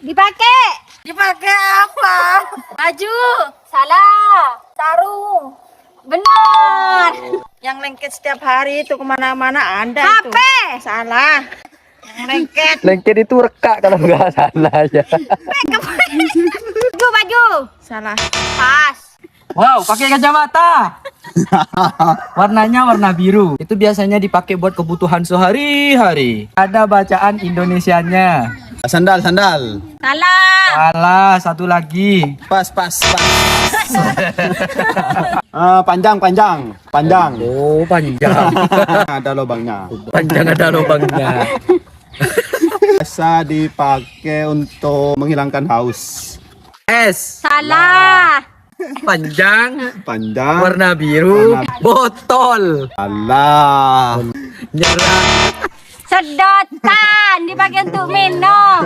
Dipakai. Dipakai apa? Baju. Salah. Sarung. Benar. Yang lengket setiap hari itu kemana-mana Anda HP. itu. Salah. Yang lengket. Lengket itu rekak kalau nggak salah ya. Baju. Salah. Pas. Wow, pakai kacamata. Warnanya warna biru. Itu biasanya dipakai buat kebutuhan sehari-hari. Ada bacaan Indonesianya. Sandal. Salah. Salah, satu lagi. Pas. Panjang. Oh, panjang. Ada lubangnya. Panjang ada lubangnya. Biasa dipakai untuk menghilangkan haus. Es. Salah. Panjang. Warna Panjang. biru. Botol. Alah. Nyerah. Sedotan. Dipakai untuk minum.